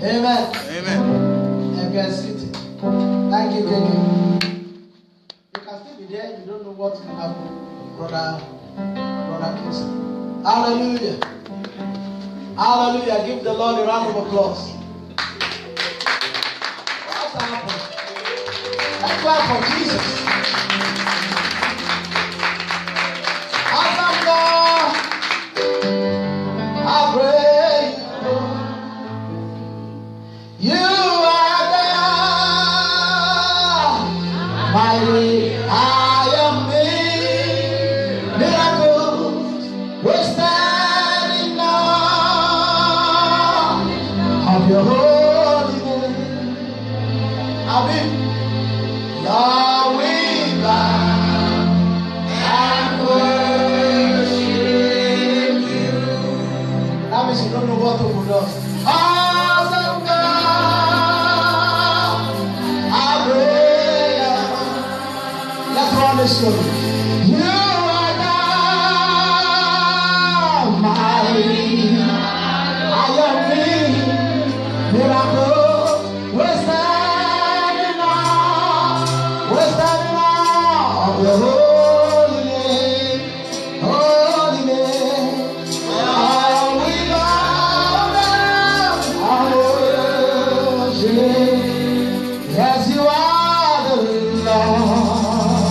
Amen. Amen. And get seated. Thank you, thank you. You can still be there. You don't know what can happen, brother Kiss. Hallelujah. Hallelujah. Give the Lord a round of applause. What's happened? Let's clap for Jesus. Awesome God. I praise you. You are God. Mighty I am me. Miracles we're standing on of your holy name. Amen. Lord, we bow and worship you. That means you don't know what to do. Awesome God, I pray. Let's run this story. You are God, mighty. I am me. Miracles, we're standing on your holy name, holy name. Oh, we bow down and worship. Yes, you are the Lord.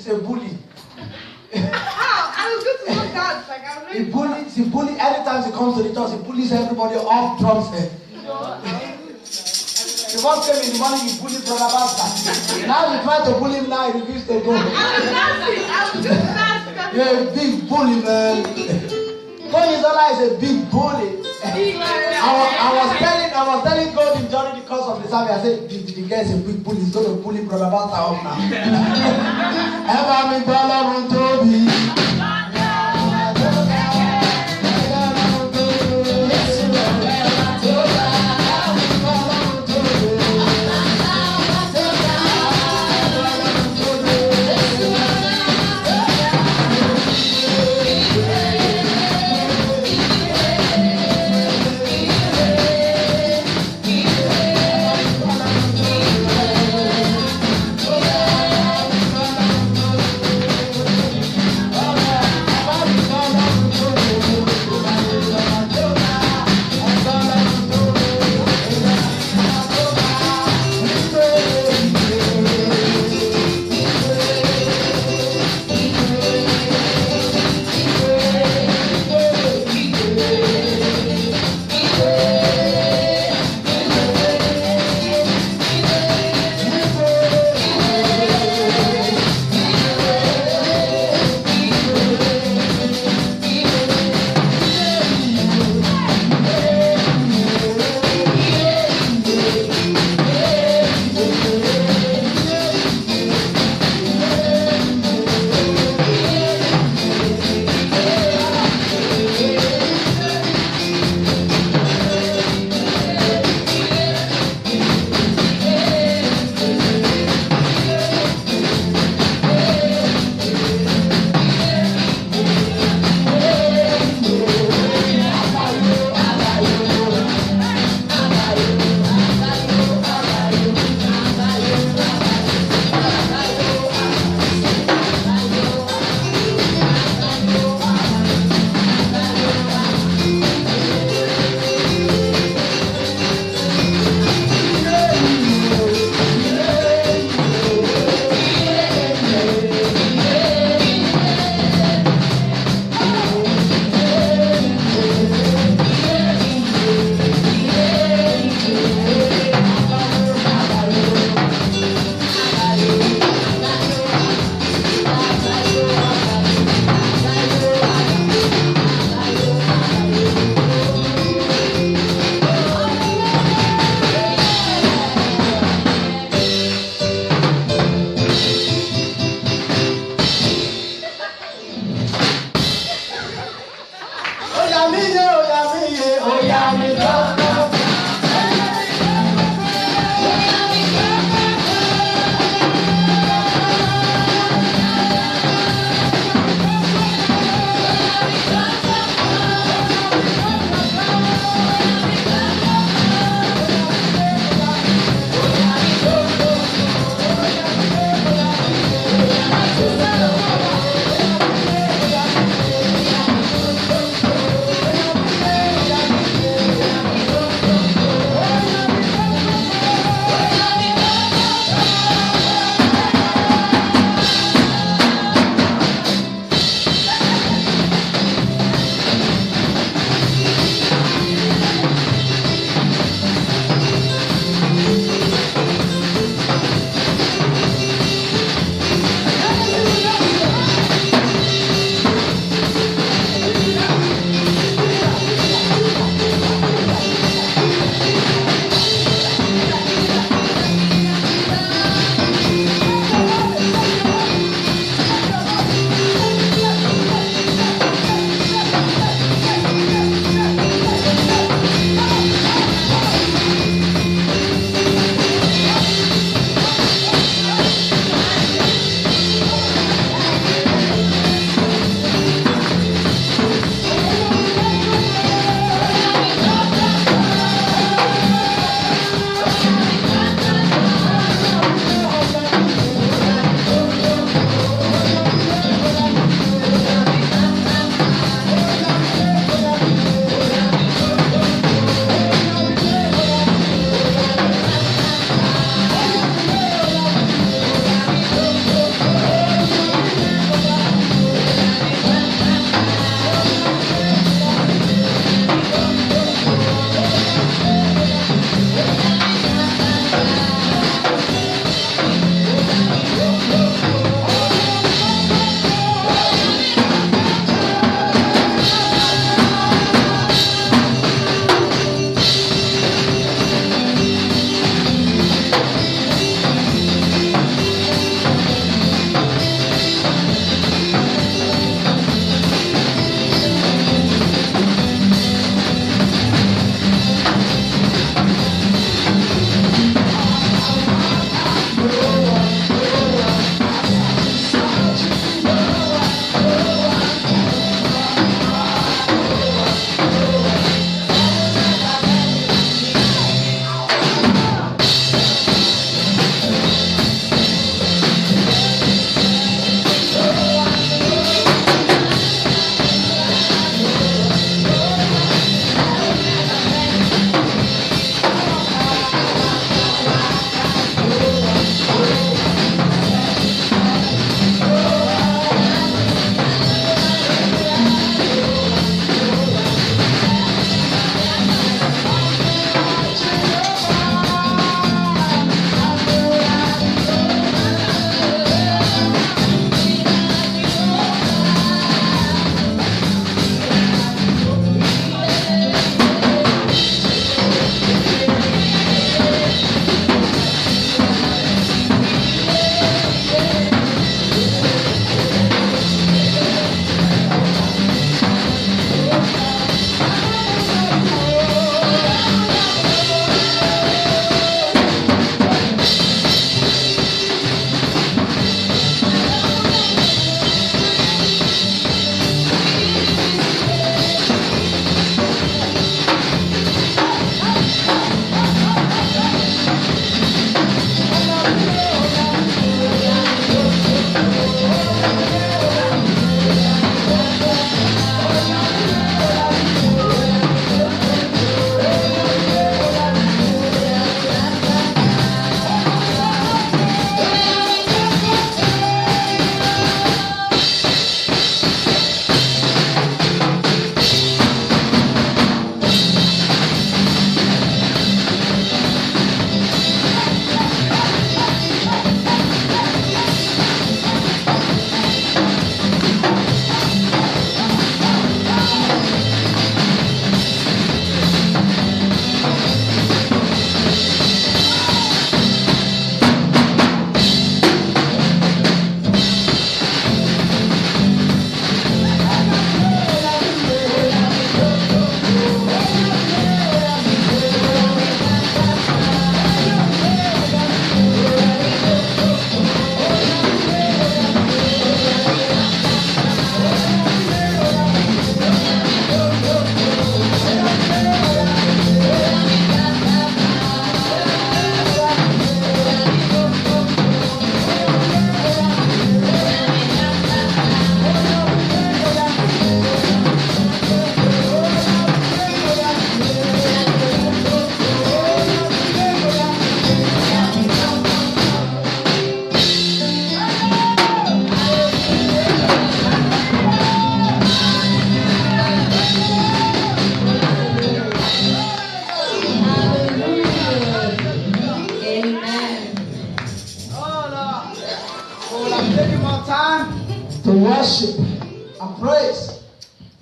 is a bully. He bullies anytime he comes to the church, he bullies everybody off drums head. The first came in the morning, he bullied Brother Pastor. Now you try to bully him, now he refuses to go. You're a big bully, man. Koyizola is a big bully. I was telling God during the course of the service, I said, the guy is a big bully, he's going to bully Brother Pastor up now. Ever me dollar on Toby. Yeah.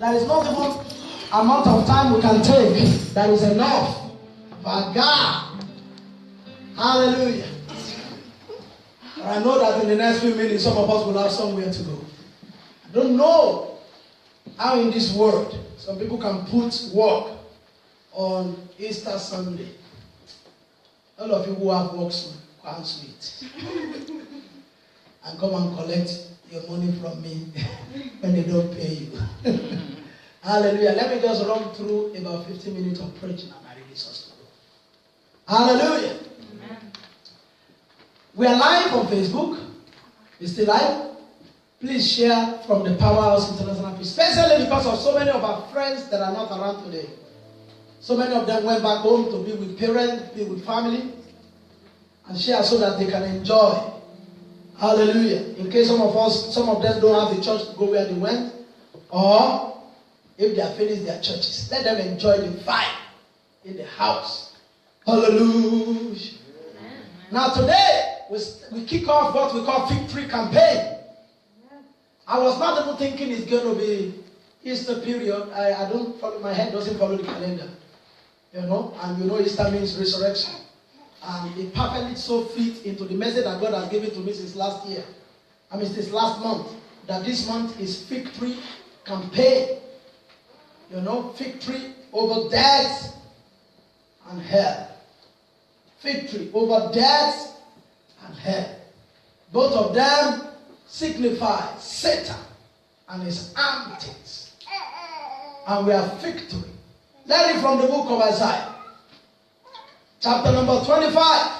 There is not even amount of time we can take that is enough for God. Hallelujah. But I know that in the next few minutes, some of us will have somewhere to go. I don't know how in this world some people can put work on Easter Sunday. All of you who have works will cancel it. And come and collect your money from me when they don't pay you. Hallelujah. Let me just run through about 15 minutes of preaching and I release us to go. Hallelujah. Amen. We are live on Facebook. We're still live. Please share from the Powerhouse International Peace, especially because of so many of our friends that are not around today. So many of them went back home to be with parents, be with family, and share so that they can enjoy. Hallelujah. In case some of them don't have the church to go where they went, or if they have finished their churches, let them enjoy the vibe in the house. Hallelujah. Now today, we kick off what we call Victory Campaign. I was not even thinking it's going to be Easter period. I don't follow, my head doesn't follow the calendar. And Easter means resurrection. And it perfectly so fit into the message that God has given to me since last year. Since last month. That this month is Victory Campaign. Victory over death and hell. Victory over death and hell. Both of them signify Satan and his antics. And we have victory. Learning from the book of Isaiah. Chapter number 25.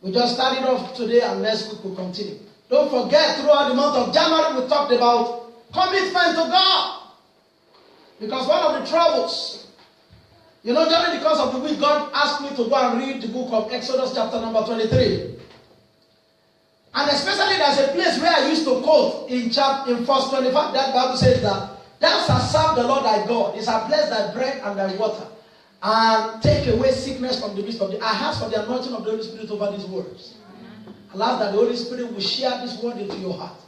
We just started off today and next week we'll continue. Don't forget, throughout the month of January we talked about commitment to God. Because one of the troubles, during the course of the week, God asked me to go and read the book of Exodus chapter number 23. And especially there's a place where I used to quote in verse 25, that Bible says that thou shalt serve the Lord thy God. He shall bless thy bread and thy water, and take away sickness from the midst of thee. I ask for the anointing of the Holy Spirit over these words. I ask that the Holy Spirit will share this word into your heart.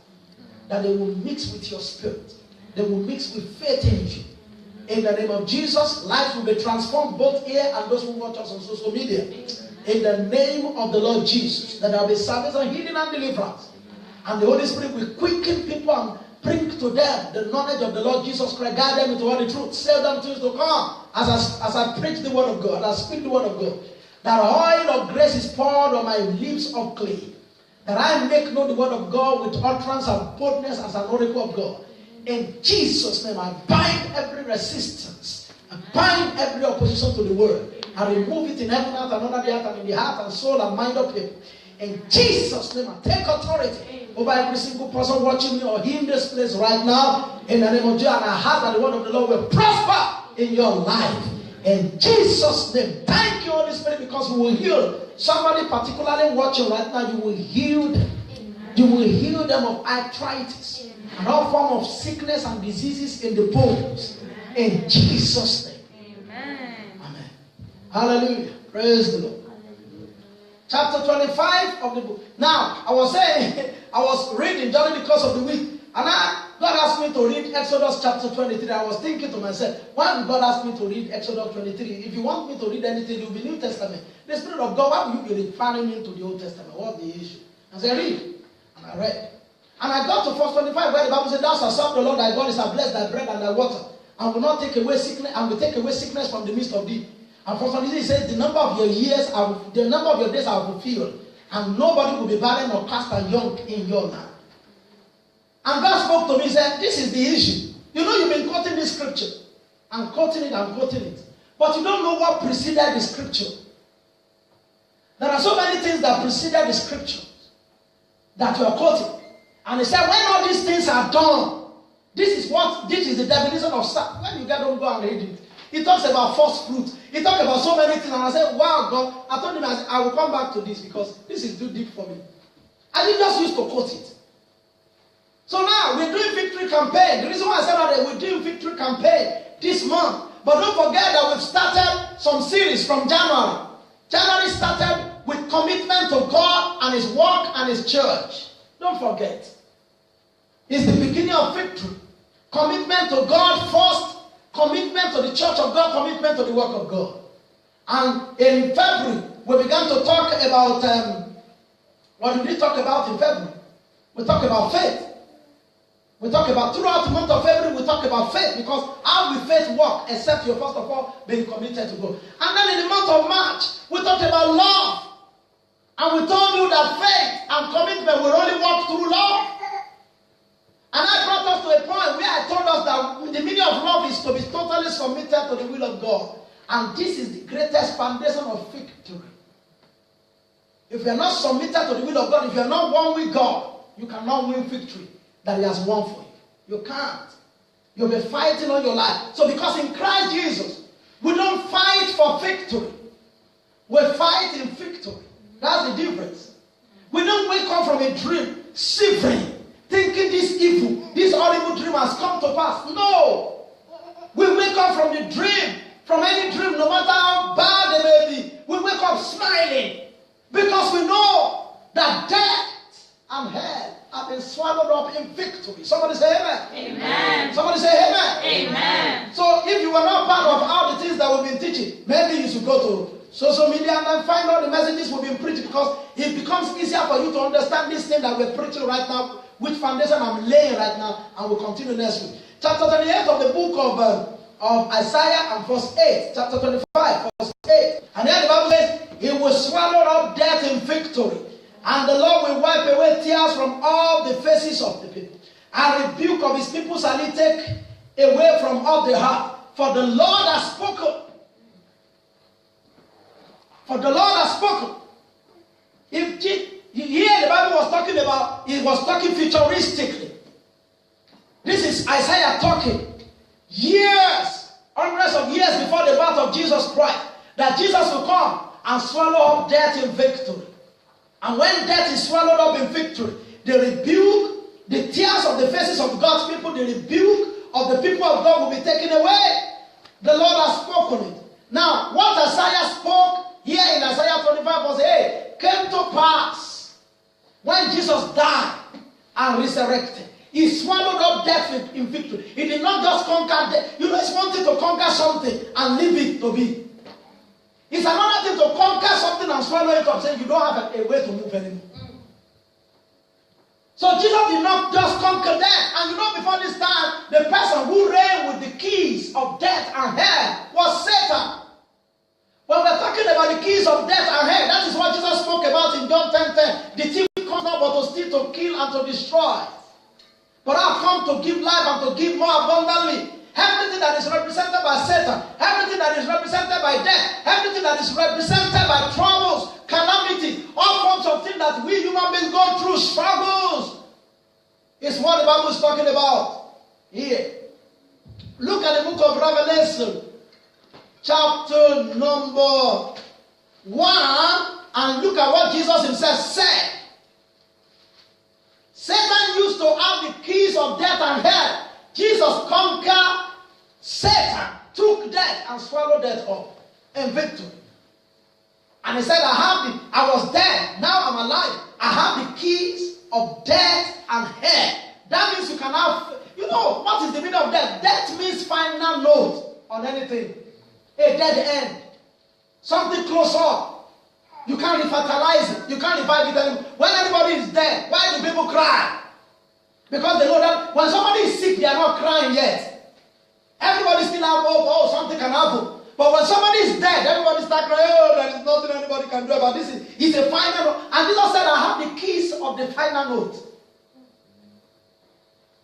That they will mix with your spirit. They will mix with faith in you. In the name of Jesus, lives will be transformed, both here and those who watch us on social media. In the name of the Lord Jesus, that there will be salvation, healing, and deliverance. And the Holy Spirit will quicken people and bring to them the knowledge of the Lord Jesus Christ, guide them into all the truth, save them to come. As I preach the word of God, as I speak the word of God, that oil of grace is poured on my lips of clay, that I make known the word of God with utterance and boldness as an oracle of God. In Jesus' name, I bind every resistance, I bind every opposition to the word, I remove it in heaven, earth, and under the earth, and in the heart and soul and mind of people. In Jesus' name, I take authority over every single person watching me or in this place right now. In the name of Jesus, and I have that the word of the Lord will prosper in your life. In Jesus' name, thank you, Holy Spirit, because you will heal somebody particularly watching right now. You will heal them. You will heal them of arthritis and all form of sickness and diseases in the bones. In Jesus' name. Amen. Hallelujah. Praise the Lord. Chapter 25 of the book. Now, I was reading during the course of the week, and God asked me to read Exodus chapter 23. I was thinking to myself, why did God ask me to read Exodus 23? If you want me to read anything, it will be New Testament. The Spirit of God, why will you be referring me to the Old Testament? What's the issue? I said, read. And I read. And I got to verse 25 where the Bible said, thou shalt serve the Lord thy God, he shall bless thy bread and thy water, and will not take away sickness, and will take away sickness from the midst of thee. And for some reason, he says, the number of your years, the number of your days are fulfilled, and nobody will be barren or cast a young in your land. And God spoke to me and said, this is the issue. You've been quoting this scripture, and quoting it, and quoting it, but you don't know what preceded the scripture. There are so many things that preceded the scripture that you are quoting. And he said, when all these things are done, this is the definition of sacrifice. When you get home, go and read it. He talks about first fruit. He talks about so many things. And I said, wow, God. I told him, I will come back to this because this is too deep for me. And he just used to quote it. So now, we're doing victory campaign. The reason why I said that we're doing victory campaign this month. But don't forget that we've started some series from January. January started with commitment to God and his work and his church. Don't forget. It's the beginning of victory. Commitment to God first, commitment to the church of God, commitment to the work of God. And in February, we began to talk about, what did we talk about in February? We talked about faith. We talk about, throughout the month of February, we talk about faith, because how will faith work except you're first of all being committed to God. And then in the month of March, we talked about love. And we told you that faith and commitment will only work through love. And I brought us to a point where I told us that the meaning of love is to be totally submitted to the will of God. And this is the greatest foundation of victory. If you are not submitted to the will of God, if you are not one with God, you cannot win victory that He has won for you. You can't. You'll be fighting all your life. So because in Christ Jesus, we don't fight for victory. We fight in victory. That's the difference. We don't wake up from a dream, shivering, thinking this evil, this horrible dream has come to pass. No. We wake up from the dream, from any dream, no matter how bad it may be. We wake up smiling because we know that death and hell have been swallowed up in victory. Somebody say amen. Amen. Somebody say amen. Amen. So if you were not part of all the things that we've been teaching, maybe you should go to social media and then find out the messages we've been preaching, because it becomes easier for you to understand this thing that we're preaching right now, which foundation I'm laying right now, and we'll continue next week. Chapter 28 of the book of Isaiah and verse 8. Chapter 25, verse 8. And then the Bible says, He will swallow up death in victory, and the Lord will wipe away tears from all the faces of the people. And rebuke of His people shall He take away from all the heart. For the Lord has spoken. For the Lord has spoken. If here the Bible was talking about, it was talking futuristically. This is Isaiah talking. Years, hundreds of years before the birth of Jesus Christ, that Jesus will come and swallow up death in victory. And when death is swallowed up in victory, the rebuke, the tears of the faces of God's people, the rebuke of the people of God will be taken away. The Lord has spoken it. Now, what Isaiah spoke here in Isaiah 25 verse 8 came to pass when Jesus died and resurrected. He swallowed up death in victory. He did not just conquer death. You know, it's one thing to conquer something and leave it to be. It's another thing to conquer something and swallow it up, saying you don't have a way to move anymore. So Jesus did not just conquer death. And you know, before this time, the person who reigned with the keys of death and hell was Satan. When we're talking about the keys of death and hell, that is what Jesus spoke about in John 10:10. The thief comes not but to steal, to kill, and to destroy. But I've come to give life and to give more abundantly. Everything that is represented by Satan, everything that is represented by death, everything that is represented by troubles, calamity, all forms of things that we human beings go through, struggles, is what the Bible is talking about here. Look at the book of Revelation, chapter number 1, and look at what Jesus himself said. Satan used to have the keys of death and hell. Jesus conquered Satan, took death and swallowed death up in victory. And he said, I was dead, now I'm alive. I have the keys of death and hell. That means you can have, you know, what is the meaning of death? Death means final note on anything. A dead end. Something close up. You can't refertilize it. You can't revive it anymore. When anybody is dead, why do people cry? Because they know that when somebody is sick, they are not crying yet. Everybody still have hope. Oh, something can happen. But when somebody is dead, everybody start crying. Oh, there is nothing anybody can do about this. It's a final note. And Jesus said, I have the keys of the final note.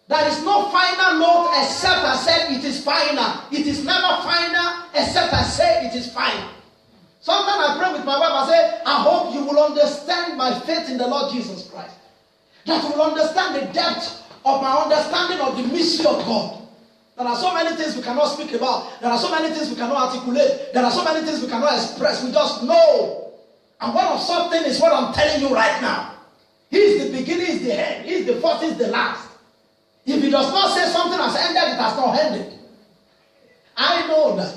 There is no final note except I said it is final. It is never final except I say it is final. Sometimes I pray with my wife, I say, I hope you will understand my faith in the Lord Jesus Christ. That you will understand the depth of my understanding of the mystery of God. There are so many things we cannot speak about. There are so many things we cannot articulate. There are so many things we cannot express. We just know. And one of such things is what I'm telling you right now. He is the beginning, he is the end. He is the first, he is the last. If he does not say something has ended, it has not ended. I know that.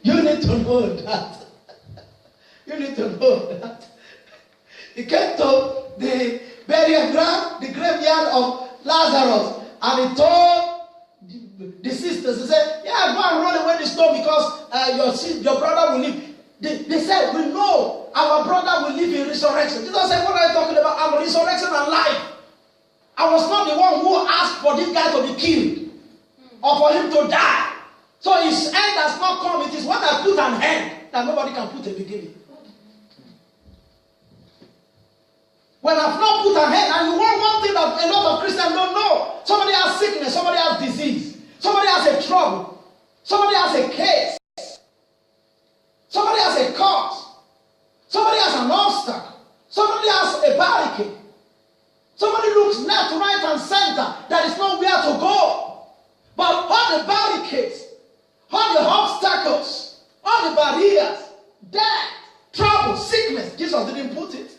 You need to know that. You need to know that. He came to the burial ground, the graveyard of Lazarus, and he told your brother will live. They said, we know our brother will live in resurrection. Jesus said, what are you talking about? I'm resurrection and life. I was not the one who asked for this guy to be killed or for him to die. So his end has not come. It is what I put an end that nobody can put a beginning. When I've not put an end, and you want one thing that a lot of Christians don't know. Somebody has sickness, somebody has disease, somebody has a trouble, somebody has a case, somebody has a cause, somebody has an obstacle, somebody has a barricade. Somebody looks left, right, and center. There is nowhere to go. But all the barricades, all the obstacles, all the barriers, death, trouble, sickness, Jesus didn't put it.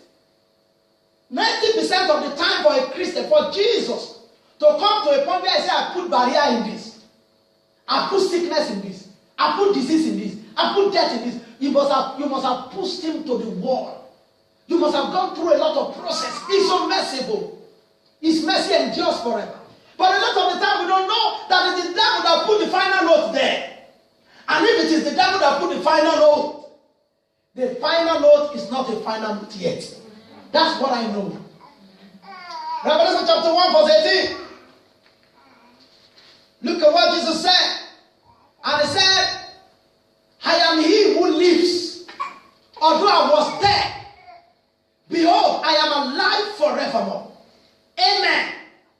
90% of the time for a Christian, for Jesus to come to a point where I say, I put barrier in this, I put sickness in this, I put disease in this, I put death in this, you must have pushed him to the wall. You must have gone through a lot of process. He's so merciful. His mercy endures forever. But a lot of the time we don't know that it is the devil that put the final note there. And if it is the devil that put the final note, the final note is not a final note yet. That's what I know. Revelation chapter 1 verse 18. Look at what Jesus said. And he said, I am he who lives, although I was dead. Behold, I am alive forevermore. Amen.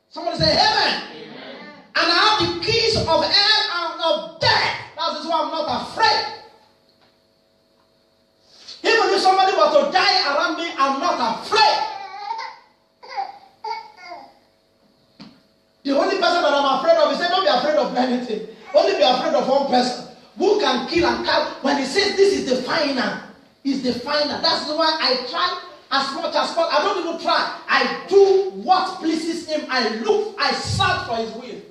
Somebody say amen. Amen. And I have the keys of hell and of death. That is why I'm not afraid. Even if somebody were to die around me, I'm not afraid. The only person that I'm afraid of, he said, don't be afraid of anything. Only be afraid of one person who can kill and kill. When he says this is the final, is the final. That's why I try as much as possible. I don't even try. I do what pleases him. I look, I search for his will.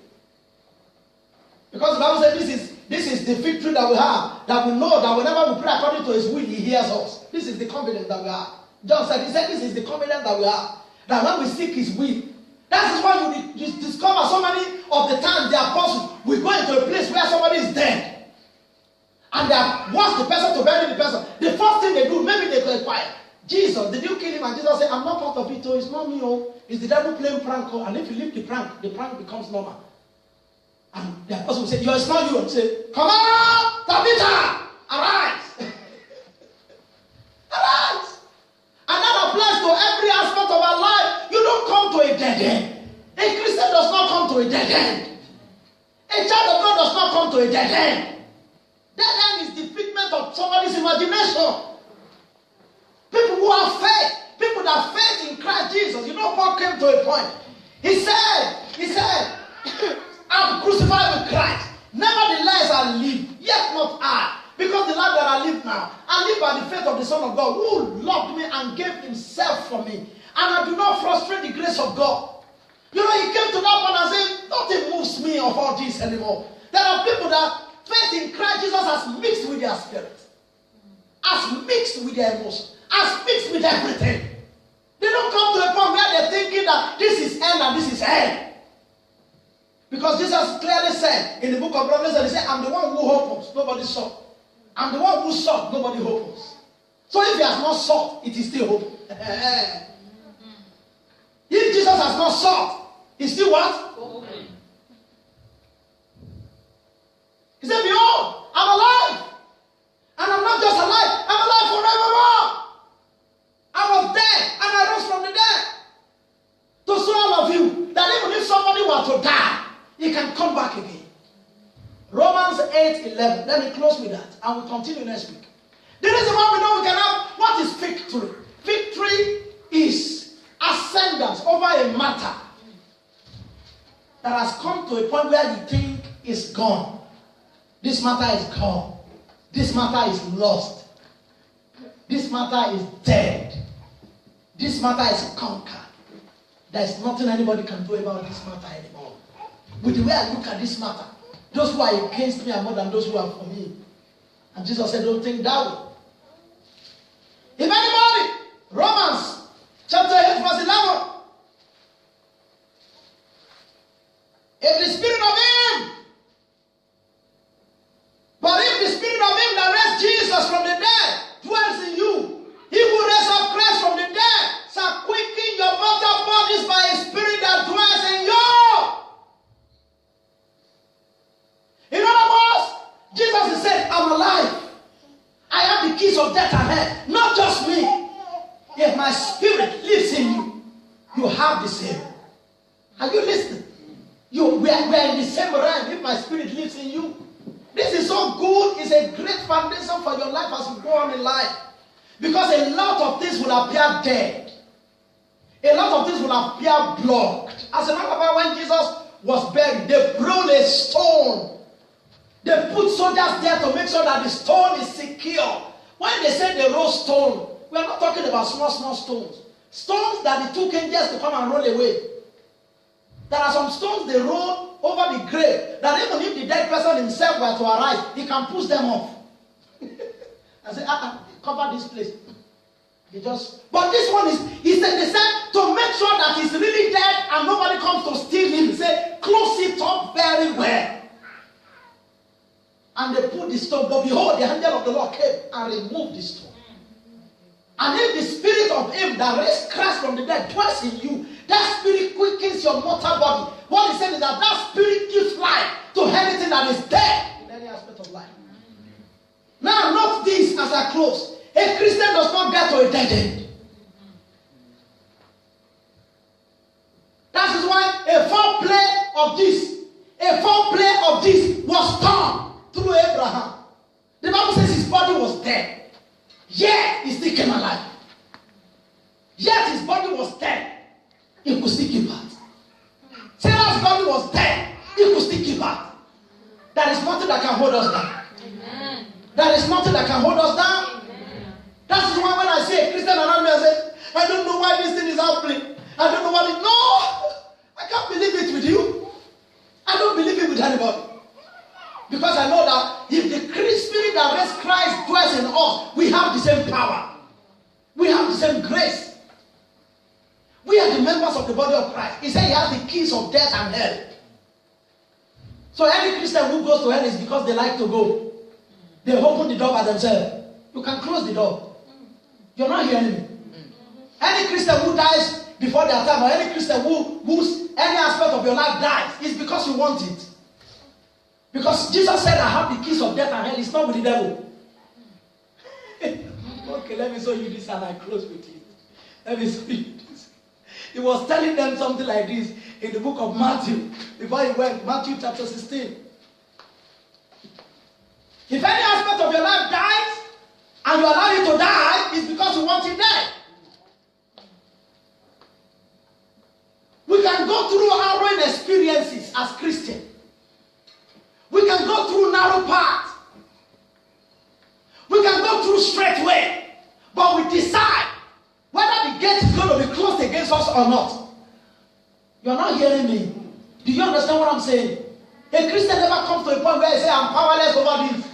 Because the Bible says this is the victory that we have. That we know that whenever we pray according to his will, he hears us. This is the confidence that we have. John said, he said this is the confidence that we have. That when we seek his will, that is why you discover so many of the times the apostles, we go into a place where somebody is dead. And they have watched the person to bury the person. The first thing they do, maybe they go quiet. Jesus, did you kill him? And Jesus said, I'm not part of it, oh, it's not me, oh. It's the devil playing prank, oh. And if you leave the prank becomes normal. And the apostle will say, it's not you. And say, come on, Tabitha, arise. Arise. And that applies to every aspect of our life. You don't come to a dead end. A Christian does not come to a dead end. A child of God does not come to a dead end. Dead end is the figment of somebody's imagination. People who have faith, people that faith in Christ Jesus. You know, Paul came to a point. He said, I'm crucified with Christ. Nevertheless, I live, yet not I. Because the life that I live now, I live by the faith of the Son of God, who loved me and gave himself for me. And I do not frustrate the grace of God. You know, he came to that point and said, nothing moves me of all this anymore. There are people that faith in Christ Jesus has mixed with their spirit, has mixed with their emotion, has mixed with everything. They don't come to a point where they're thinking that this is end and this is end. Because Jesus clearly said in the book of Revelation, he said, I'm the one who opens, nobody sought. I'm the one who sought, nobody opens. So if he has not sought, it is still open. If Jesus has not sought, he's still what? Open. He said, behold, I'm alive. And I'm not just alive, I'm alive forevermore. I was dead and I rose from the dead. To show all of you that even if somebody were to die, he can come back again. Romans 8:11. Let me close with that and we'll continue next week. The reason why we know we can have what is victory. Victory is ascendance over a matter that has come to a point where you think it's gone. This matter is gone. This matter is lost. This matter is dead. This matter is conquered. There's nothing anybody can do about this matter anymore. With the way I look at this matter, those who are against me are more than those who are for me. And Jesus said, don't think that way. If anybody, Romans chapter 8 verse 11, if the spirit of him, but if the spirit of my spirit lives in you, you have the same. Are you listening? We are in the same realm if my spirit lives in you. This is so good. It's a great foundation for your life as you go on in life. Because a lot of things will appear dead. A lot of things will appear blocked. As a matter of fact, when Jesus was buried, they rolled a stone. They put soldiers there to make sure that the stone is secure. When they say they roll stone, we are not talking about small stones. Stones that it took angels to come and roll away. There are some stones they roll over the grave that even if the dead person himself were to arise, he can push them off. And say, cover this place. But this one is, they said to make sure that he's really dead and nobody comes to steal him. He said, close it up very well. And they put the stone, but behold, the angel of the Lord came and removed the stone. And if the spirit of him that raised Christ from the dead dwells in you, that spirit quickens your mortal body. What he said is that spirit gives life to anything that is dead in any aspect of life. Now, note this as I close. A Christian does not get to a dead end. That is why a foreplay of this was done through Abraham. The Bible says his body was dead, yet he still came alive. Yet his body was dead, he could still give birth. Sarah's body was dead, he could still give birth. There is nothing that can hold us down. Amen. There is nothing that can hold us down. That is why when I see a Christian around me, I say, I don't know why this thing is happening. I don't know what it... No! I can't believe it with you. I don't believe it with anybody. Because I know that if the spirit that raised Christ dwells in us, we have the same power. We have the same grace. We are the members of the body of Christ. He said he has the keys of death and hell. So any Christian who goes to hell is because they like to go. They open the door by themselves. You can close the door. You're not hearing me. Any Christian who dies before their time, or any Christian whose any aspect of your life dies, is because you want it. Because Jesus said, I have the keys of death and hell. It's not with the devil. Okay, let me show you this and I close with it. Let me show you this. He was telling them something like this in the book of Matthew. Before he went, Matthew chapter 16. If any aspect of your life dies, and you allow it to die, it's because you want it dead. We can go through harrowing experiences as Christians. We can go through narrow paths. We can go through straight way. But we decide whether the gate is going to be closed against us or not. You're not hearing me. Do you understand what I'm saying? A Christian never comes to a point where he says, I'm powerless over this.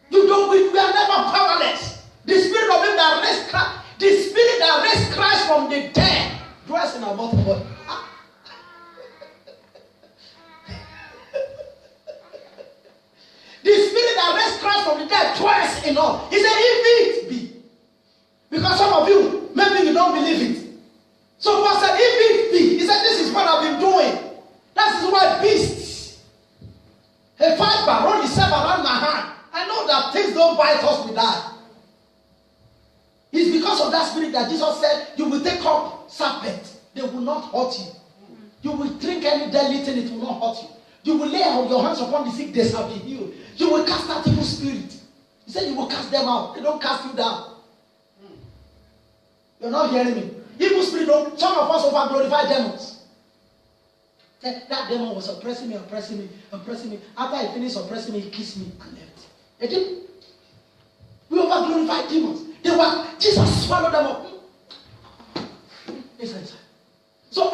We are never powerless. The spirit of him that raised Christ, the spirit that raised Christ from the dead, dwells in our mortal body. The spirit that raised Christ from the dead dwells in us. He said, if it be. Because some of you, maybe you don't believe it. So Paul said, if it be. He said, this is what I've been doing. That is why beasts, a viper, run itself around my hand. I know that things don't bite us with that. It's because of that spirit that Jesus said, you will take up serpents. They will not hurt you. You will drink any deadly thing, it will not hurt you. You will lay your hands upon the sick, they shall be healed. You will cast out evil spirit. He said you will cast them out. They don't cast you down. You're not hearing me. Evil spirit don't. Some of us over glorify demons. That demon was oppressing me. After he finished oppressing me, he kissed me and left. We over glorify demons. Jesus swallowed them up. Listen. So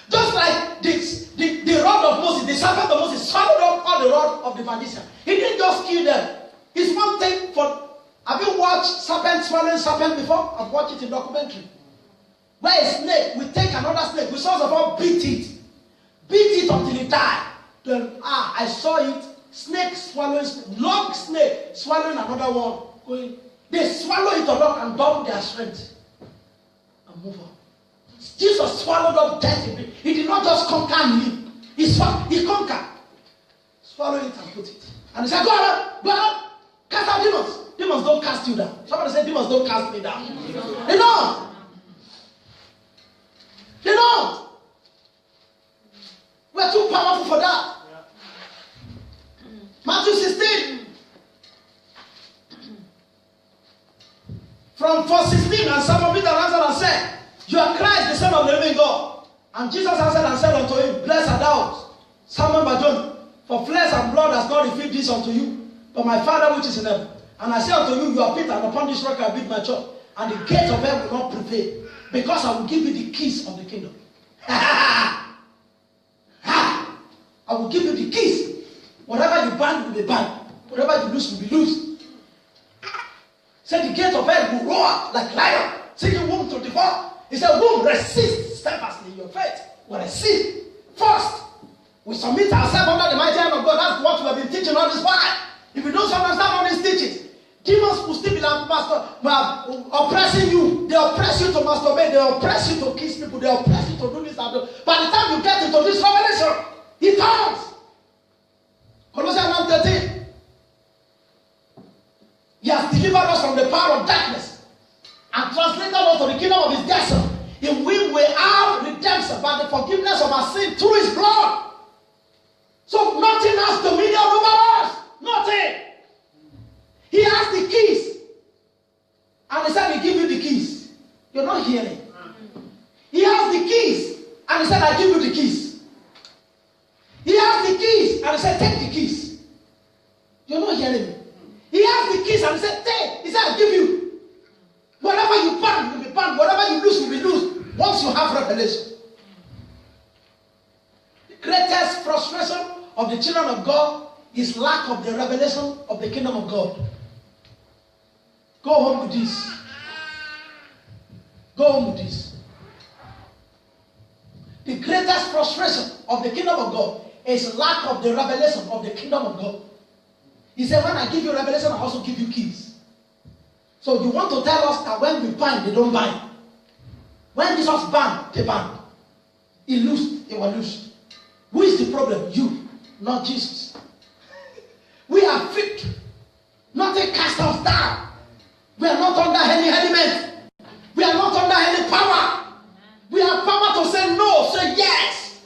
just like this, the rod of Moses, the serpent of Moses swallowed up all the rod of the magician. He didn't just kill them. It's one thing for. Have you watched serpent swallowing serpent before? I've watched it in documentary. Where a snake will take another snake, we first of all beat it until it died. Then I saw it. Snake swallowing, long snake swallowing another one. They swallow it along and double their strength and move on. Jesus swallowed up death. He did not just conquer and live. He conquered. Swallow it and put it. And he said, go on. Cast out demons. Demons don't cast you down. Somebody say, demons don't cast me down. They don't. They don't. We're too powerful for that. Matthew 16. From verse 16, and Simon Peter answered and said, You are Christ, the Son of the living God. And Jesus answered and said unto him, Blessed art thou, Simon Barjona, for flesh and blood has not revealed this unto you, but my Father which is in heaven. And I say unto you, you are Peter, and upon this rock I build my church, and the gates of hell will not prevail, because I will give you the keys of the kingdom. I will give you the keys. Whatever you bind will be bound. Whatever you loose will be loose. Say the gate of hell will roar like lion, seeking whom to devour. He said, whom resist steadfastly in your faith. We resist. First, we submit ourselves under the mighty hand of God. That's what we have been teaching all this while. If you don't understand all these teachings, demons will still be like oppressing you. They oppress you to masturbate. They oppress you to kiss people. They oppress you to do this and that. By the time you get into this revelation, he turns. Colossians 1:13. He has delivered us from the power of darkness and translated us to the kingdom of his dear Son, in which we have redemption by the forgiveness of our sin through his blood. So nothing has dominion over us. Nothing. He has the keys. And he said, he give you the keys. You're not hearing. He has the keys. And he said, I give you the keys. He has the keys. And he said, take the keys. You're not hearing me. He has the keys. And he said, take. He said, I give you. Whatever you bind will be bound. Whatever you lose will be loose. Once you have revelation. The greatest frustration of the children of God is lack of the revelation of the kingdom of God. Go home with this. Go home with this. The greatest frustration of the kingdom of God is lack of the revelation of the kingdom of God. He said, when I give you revelation, I also give you keys. So you want to tell us that when we bind, they don't bind. When Jesus banned, they banned. He loosed, they were loosed. Who is the problem? You, not Jesus. We are victory. Nothing cast us down. We are not under any element. We are not under any power. We have power to say no, say yes.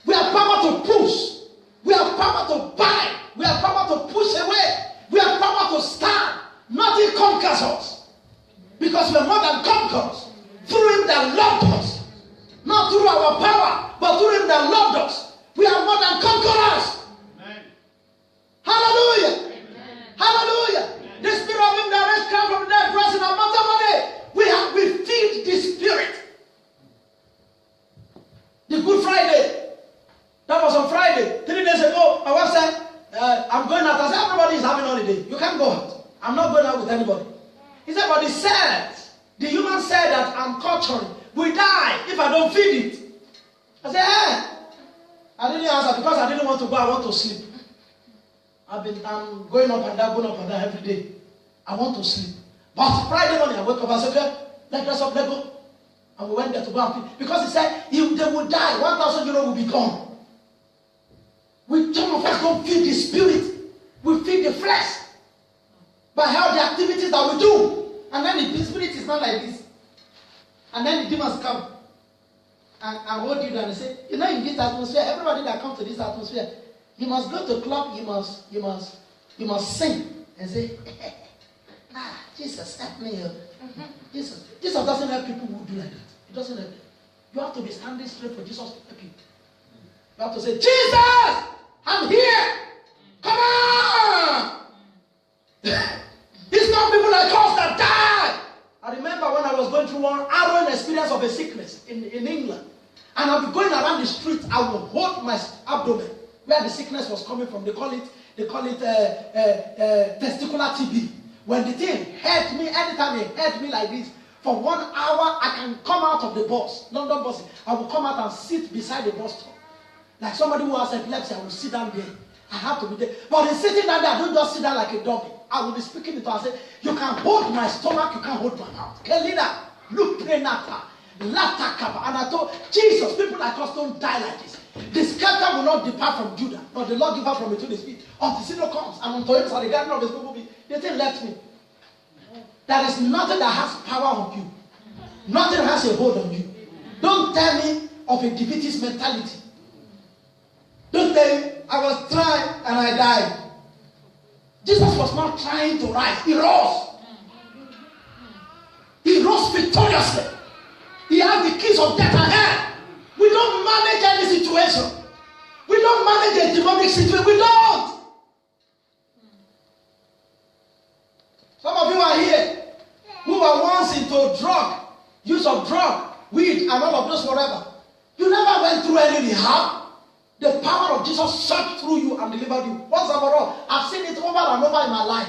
We have power to push. We have power to bind. We have power to push away. We have power to stand. Nothing conquers us. Because we are more than conquerors. Through him that loved us. Not through our power, but through him that loved us. We are more than conquerors. Amen. Hallelujah. Amen. Hallelujah. Amen. The spirit of him that raised Christ from the dead dwells in our mortal body. We feed the spirit. The Good Friday. That was on Friday. 3 days ago, my wife said, I'm going out. I said, everybody is having holiday. You can't go out. I'm not going out with anybody. He said, but he said, the human said that I'm culturing. We die if I don't feed it. I said, I didn't answer because I didn't want to go. I want to sleep. I'm going up and down every day. I want to sleep. But Friday morning, I wake up. I said, okay, let's dress up, let's go. And we went there to go and feed. Because he said, if they would die, 1,000 euro will be gone. Some of us don't feed the spirit. We feed the flesh. By how the activities that we do. And then the spirit is not like this. And then the demons come. And hold you down and say, you know, in this atmosphere, everybody that comes to this atmosphere, you must go to club, you must sing and say, Jesus, help me. Jesus doesn't help people who do like that. It doesn't help them. You have to be standing straight for Jesus to help you. You have to say, Jesus, I'm here. Come on. It's not people like us that die. I remember when I was going through one harrowing experience of a sickness in England. And I'll be going around the street. I will hold my abdomen where the sickness was coming from. They call it testicular TB. When the thing hurt me, anytime it hurt me like this, for 1 hour I can come out of the bus, London bus. I will come out and sit beside the bus stop. Like somebody who has epilepsy, I will sit down there. I have to be there. But in sitting down there, I don't just sit down like a doggy. I will be speaking it. I say, you can hold my stomach, you can't hold my mouth. Kelina, look, Prenata, Latakaba. And I told Jesus, people like us don't die like this. The scepter will not depart from Judah, but the Lord give her from between his feet until Sino comes. And unto him shall the garden of his people be. The thing left me. There is nothing that has power on you. Nothing has a hold on you. Don't tell me of a defeatist mentality. Don't tell me I was trying and I died. Jesus was not trying to rise. He rose. He rose victoriously. He has the keys of death and hell. We don't manage any situation. We don't manage a demonic situation. We don't. Some of you are here who were once into drug, use of drug, weed, and all of those whatever. You never went through any rehab. The power of Jesus surged through you and delivered you. Once and for all, I've seen it over and over in my life.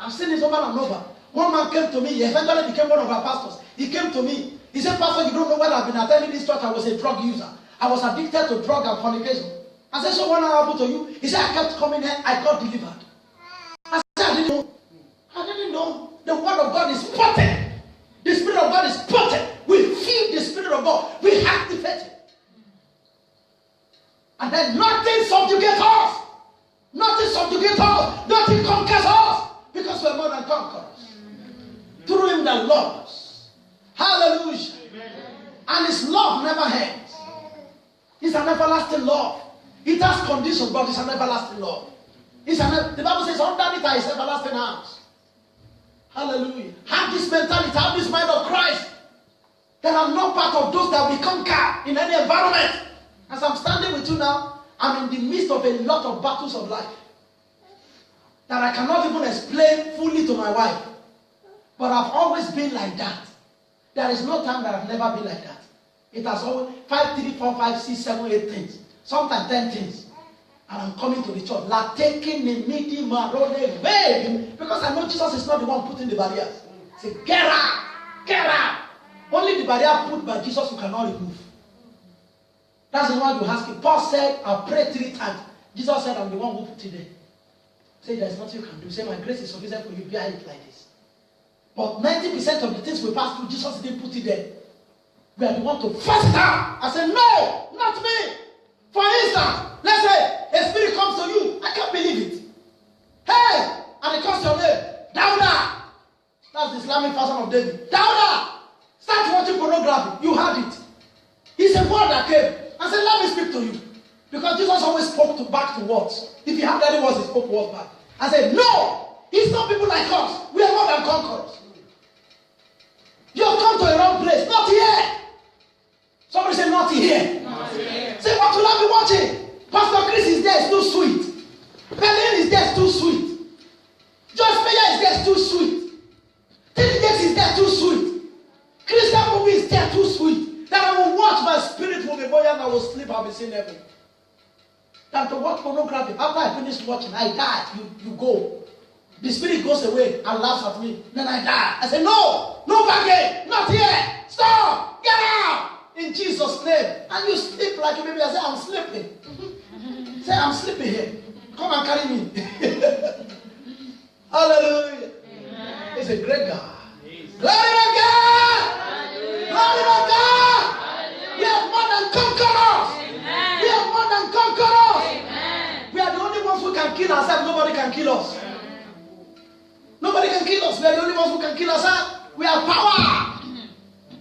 I've seen it over and over. One man came to me. He eventually became one of our pastors. He came to me. He said, Pastor, you don't know when I've been attending this church. I was a drug user. I was addicted to drug and fornication. I said, so what happened to you? He said, I kept coming here. I got delivered. I said, I didn't know. I didn't know. The word of God is potent. The Spirit of God is potent. We feel the Spirit of God. We activate it. And then nothing subjugates us. Nothing subjugates us. Nothing conquers us. Because we're more than conquerors. Through Him that loves us. Hallelujah. Amen. And His love never ends. It's an everlasting love. It has conditions, but it's an everlasting love. The Bible says, underneath are His everlasting arms. Hallelujah. Have this mentality, have this mind of Christ. That I'm not part of those that will conquer in any environment. As I'm standing with you now, I'm in the midst of a lot of battles of life that I cannot even explain fully to my wife. But I've always been like that. There is no time that I've never been like that. It has always 5, 3, 4, 5, 6, 7, 8 things. Sometimes 10 things. And I'm coming to the church. Like taking the meeting, because I know Jesus is not the one putting the barriers. Say, get out! Get out! Only the barrier put by Jesus you cannot remove. That's the one you ask him. Paul said, I prayed 3 times. Jesus said, I'm the one who put it there. Say, there's nothing you can do. Say, my grace is sufficient for you. Bear it like this. But 90% of the things we pass through, Jesus didn't put it there. We are the one to force it out. I said, no, not me. For instance, let's say a spirit comes to you. I can't believe it. Hey! And it calls your name. Dawda! That's the Islamic version of David. Dawda! Start watching pornography. You had it. It's a word that came. I said, let me speak to you. Because Jesus always spoke back to words. If he had any words, he spoke words back. I said, no! It's not people like us. We are more than conquerors. You have come to a wrong place. Not here. Somebody say, not here. Not here. Say, what will I be watching? Pastor Chris is there, it's too sweet. Berlin is there, it's too sweet. George Mayer is there, it's too sweet. T.D.X is there, too sweet. Christian movie is there, too sweet. That I will watch, my spirit will be buoyant, I will sleep, I'll be seeing heaven. Than to watch pornography. After I finish watching, I die. You go. The spirit goes away and laughs at me. Then I die. I say, no, no again, not here. Stop, get out. In Jesus' name. And you sleep like a baby. I say, I'm sleeping. Say, I'm sleeping here. Come and carry me. Hallelujah. Amen. He's a great God. Glory to God. Glory to God. We are more than conquerors. Amen. We are more than conquerors. Amen. We are the only ones who can kill ourselves. Nobody can kill us. Nobody can kill us. We are the only ones who can kill ourselves. We have power.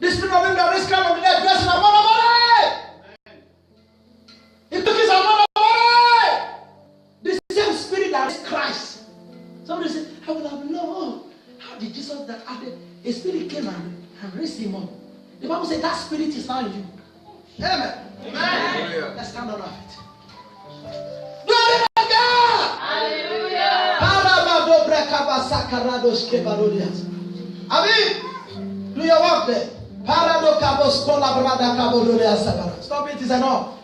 The Spirit of Him that raised Christ from the dead dwells in our mortal body. He took His mortal body. The same Spirit that raised Christ. Somebody said, I would have known. How did Jesus that added? A Spirit came and raised Him up. The Bible says that Spirit is now in you. Amen. Amen. Let's stand on our feet. Glory to God. Hallelujah. Amen. Do your work there. Stop it, is enough.